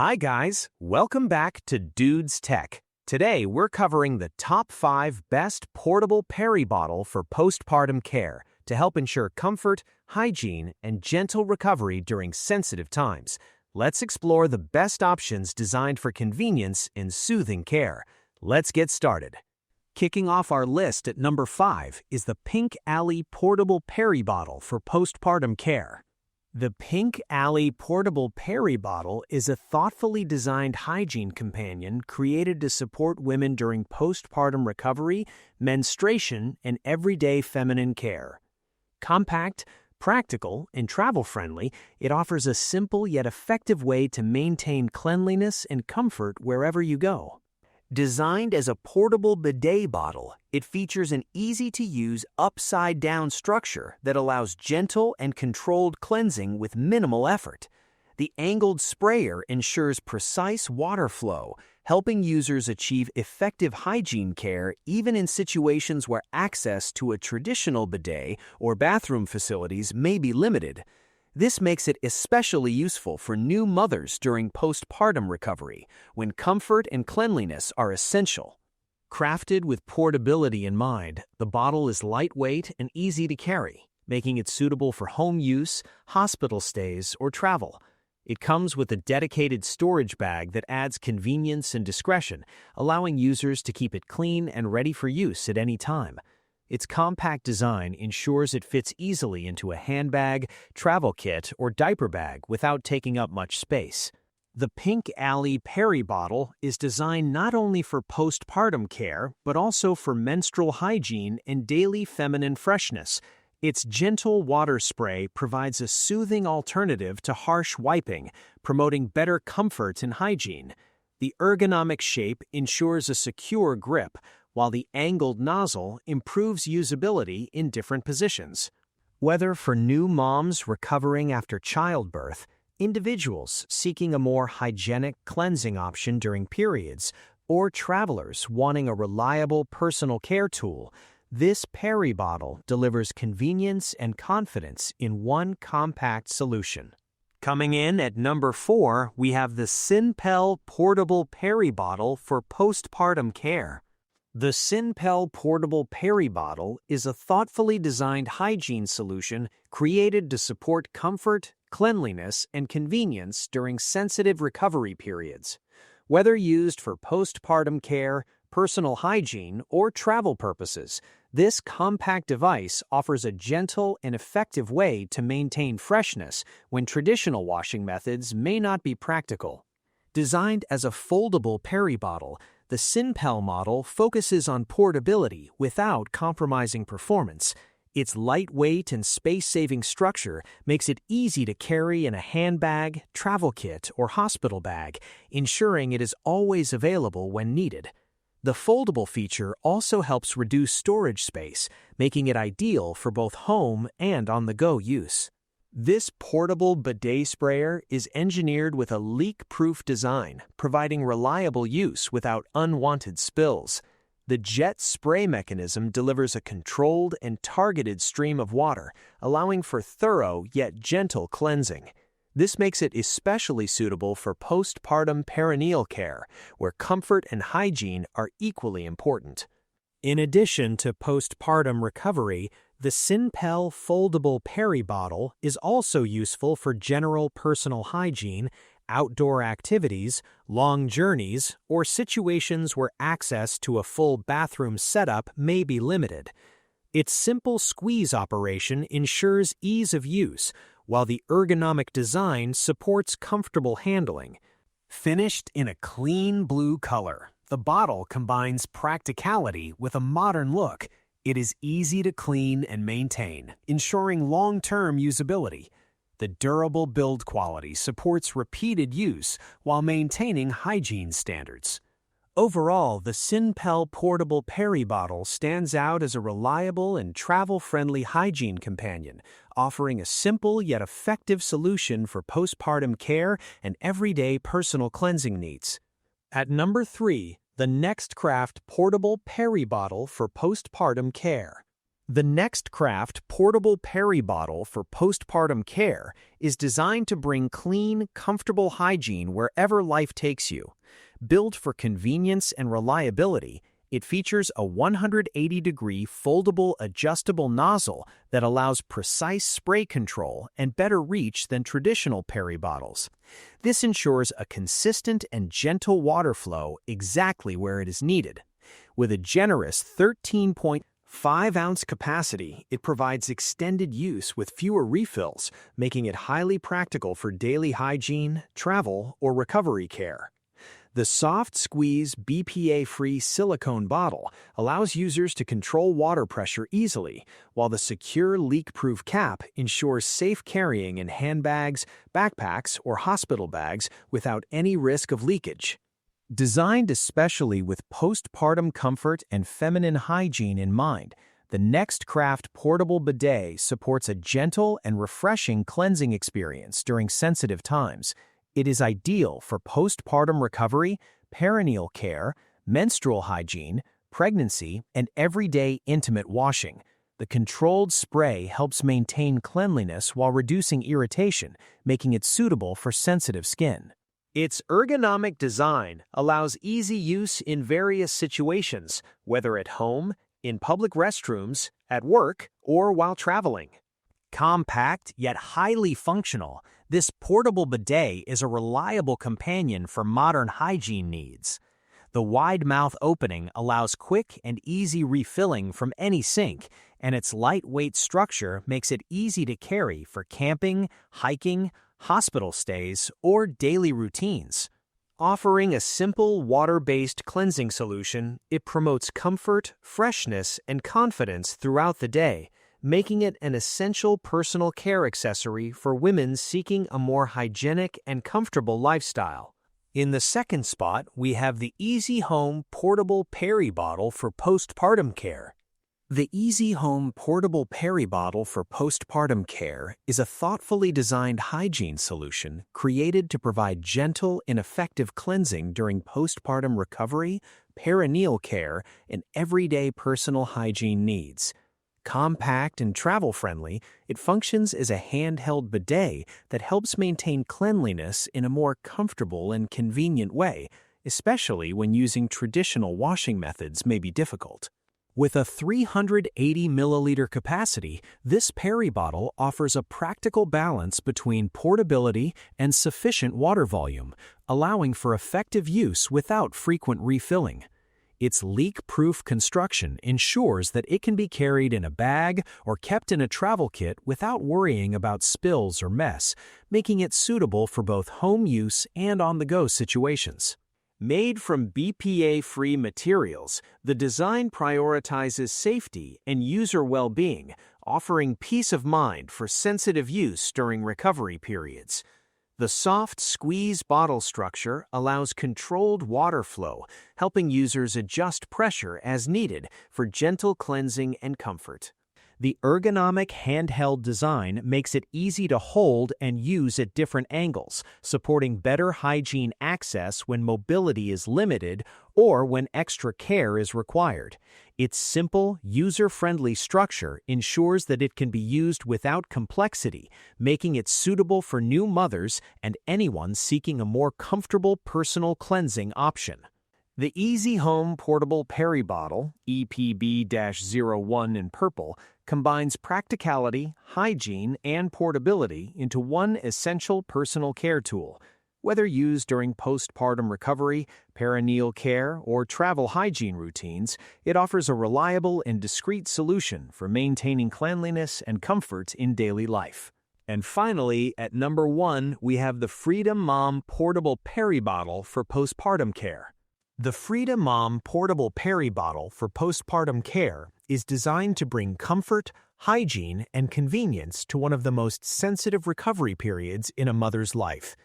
Hi guys, welcome back to Dude's Tech. Today we're covering the top 5 best portable Peri bottle for postpartum care to help ensure comfort, hygiene, and gentle recovery during sensitive times. Let's explore the best options designed for convenience and soothing care. Let's get started. Kicking off our list at number 5 is the Pink Alley Portable Peri Bottle for postpartum care. The Pink Alley Portable Peri Bottle is a thoughtfully designed hygiene companion created to support women during postpartum recovery, menstruation, and everyday feminine care. Compact, practical, and travel-friendly, it offers a simple yet effective way to maintain cleanliness and comfort wherever you go. Designed as a portable bidet bottle, it features an easy-to-use upside-down structure that allows gentle and controlled cleansing with minimal effort. The angled sprayer ensures precise water flow, helping users achieve effective hygiene care even in situations where access to a traditional bidet or bathroom facilities may be limited. This makes it especially useful for new mothers during postpartum recovery, when comfort and cleanliness are essential. Crafted with portability in mind, the bottle is lightweight and easy to carry, making it suitable for home use, hospital stays, or travel. It comes with a dedicated storage bag that adds convenience and discretion, allowing users to keep it clean and ready for use at any time. Its compact design ensures it fits easily into a handbag, travel kit, or diaper bag without taking up much space. The Pink Alley Peri Bottle is designed not only for postpartum care, but also for menstrual hygiene and daily feminine freshness. Its gentle water spray provides a soothing alternative to harsh wiping, promoting better comfort and hygiene. The ergonomic shape ensures a secure grip, while the angled nozzle improves usability in different positions. Whether for new moms recovering after childbirth, individuals seeking a more hygienic cleansing option during periods, or travelers wanting a reliable personal care tool, this Peri bottle delivers convenience and confidence in one compact solution. Coming in at number 4, we have the Cynpel Portable Peri Bottle for postpartum care. The Cynpel Portable Peri Bottle is a thoughtfully designed hygiene solution created to support comfort, cleanliness, and convenience during sensitive recovery periods. Whether used for postpartum care, personal hygiene, or travel purposes, this compact device offers a gentle and effective way to maintain freshness when traditional washing methods may not be practical. Designed as a foldable Peri bottle, the Cynpel model focuses on portability without compromising performance. Its lightweight and space-saving structure makes it easy to carry in a handbag, travel kit, or hospital bag, ensuring it is always available when needed. The foldable feature also helps reduce storage space, making it ideal for both home and on-the-go use. This portable bidet sprayer is engineered with a leak-proof design, providing reliable use without unwanted spills. The jet spray mechanism delivers a controlled and targeted stream of water, allowing for thorough yet gentle cleansing. This makes it especially suitable for postpartum perineal care, where comfort and hygiene are equally important. In addition to postpartum recovery, the Cynpel Foldable Peri Bottle is also useful for general personal hygiene, outdoor activities, long journeys, or situations where access to a full bathroom setup may be limited. Its simple squeeze operation ensures ease of use, while the ergonomic design supports comfortable handling. Finished in a clean blue color, the bottle combines practicality with a modern look. It is easy to clean and maintain, ensuring long-term usability. The durable build quality supports repeated use while maintaining hygiene standards. Overall, the Cynpel Portable Peri Bottle stands out as a reliable and travel-friendly hygiene companion, offering a simple yet effective solution for postpartum care and everyday personal cleansing needs. At number 3, the Nextcraft Portable Peri Bottle for postpartum care. The Next Craft portable Peri bottle for postpartum care is designed to bring clean, comfortable hygiene wherever life takes you. Built for convenience and reliability, it features a 180-degree foldable adjustable nozzle that allows precise spray control and better reach than traditional Peri bottles. This ensures a consistent and gentle water flow exactly where it is needed. With a generous 13.5-ounce capacity, it provides extended use with fewer refills, making it highly practical for daily hygiene, travel, or recovery care. The soft-squeeze, BPA-free silicone bottle allows users to control water pressure easily, while the secure leak-proof cap ensures safe carrying in handbags, backpacks, or hospital bags without any risk of leakage. Designed especially with postpartum comfort and feminine hygiene in mind, the Next Craft portable bidet supports a gentle and refreshing cleansing experience during sensitive times. It is ideal for postpartum recovery, perineal care, menstrual hygiene, pregnancy, and everyday intimate washing. The controlled spray helps maintain cleanliness while reducing irritation, making it suitable for sensitive skin. Its ergonomic design allows easy use in various situations, whether at home, in public restrooms, at work, or while traveling. Compact yet highly functional, this portable bidet is a reliable companion for modern hygiene needs. The wide mouth opening allows quick and easy refilling from any sink, and its lightweight structure makes it easy to carry for camping, hiking, hospital stays, or daily routines. Offering a simple water-based cleansing solution, it promotes comfort, freshness, and confidence throughout the day, making it an essential personal care accessory for women seeking a more hygienic and comfortable lifestyle. In the second spot, we have the Easy Home Portable Peri Bottle for postpartum care. The Easy Home Portable Peri Bottle for postpartum care is a thoughtfully designed hygiene solution created to provide gentle and effective cleansing during postpartum recovery, perineal care, and everyday personal hygiene needs. Compact and travel-friendly, it functions as a handheld bidet that helps maintain cleanliness in a more comfortable and convenient way, especially when using traditional washing methods may be difficult. With a 380-milliliter capacity, this Peri bottle offers a practical balance between portability and sufficient water volume, allowing for effective use without frequent refilling. Its leak-proof construction ensures that it can be carried in a bag or kept in a travel kit without worrying about spills or mess, making it suitable for both home use and on-the-go situations. Made from BPA-free materials, the design prioritizes safety and user well-being, offering peace of mind for sensitive use during recovery periods. The soft squeeze bottle structure allows controlled water flow, helping users adjust pressure as needed for gentle cleansing and comfort. The ergonomic handheld design makes it easy to hold and use at different angles, supporting better hygiene access when mobility is limited or when extra care is required. Its simple, user-friendly structure ensures that it can be used without complexity, making it suitable for new mothers and anyone seeking a more comfortable personal cleansing option. The Easy Home Portable Peri Bottle, EPB-01 in purple, combines practicality, hygiene, and portability into one essential personal care tool. Whether used during postpartum recovery, perineal care, or travel hygiene routines, it offers a reliable and discreet solution for maintaining cleanliness and comfort in daily life. And finally, at number 1, we have the Frida Mom Portable Peri Bottle for postpartum care. The Frida Mom Portable Peri Bottle for postpartum care is designed to bring comfort, hygiene, and convenience to one of the most sensitive recovery periods in a mother's life.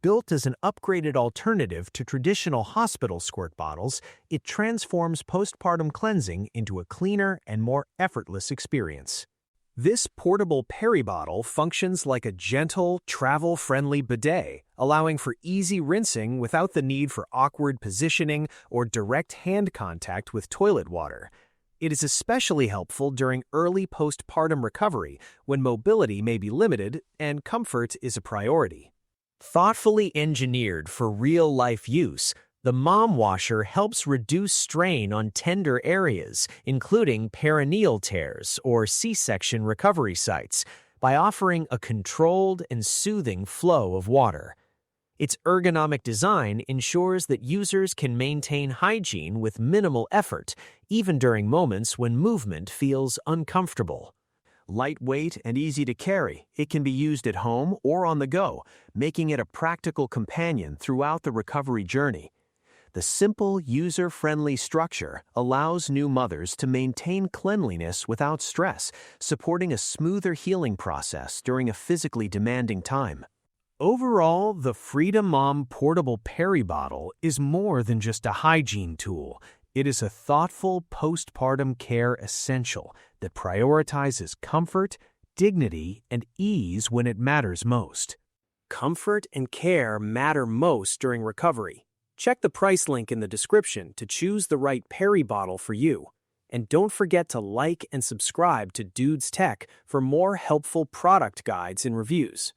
Built as an upgraded alternative to traditional hospital squirt bottles, it transforms postpartum cleansing into a cleaner and more effortless experience. This portable Peri bottle functions like a gentle, travel-friendly bidet, allowing for easy rinsing without the need for awkward positioning or direct hand contact with toilet water. It is especially helpful during early postpartum recovery when mobility may be limited and comfort is a priority. Thoughtfully engineered for real-life use, the Mom Washer helps reduce strain on tender areas, including perineal tears or C-section recovery sites, by offering a controlled and soothing flow of water. Its ergonomic design ensures that users can maintain hygiene with minimal effort, even during moments when movement feels uncomfortable. Lightweight and easy to carry, it can be used at home or on the go, making it a practical companion throughout the recovery journey. The simple, user-friendly structure allows new mothers to maintain cleanliness without stress, supporting a smoother healing process during a physically demanding time. Overall, the Frida Mom portable Peri bottle is more than just a hygiene tool. It is a thoughtful postpartum care essential that prioritizes comfort, dignity, and ease when it matters most. Comfort and care matter most during recovery. Check the price link in the description to choose the right Peri bottle for you. And don't forget to like and subscribe to Dudes Tech for more helpful product guides and reviews.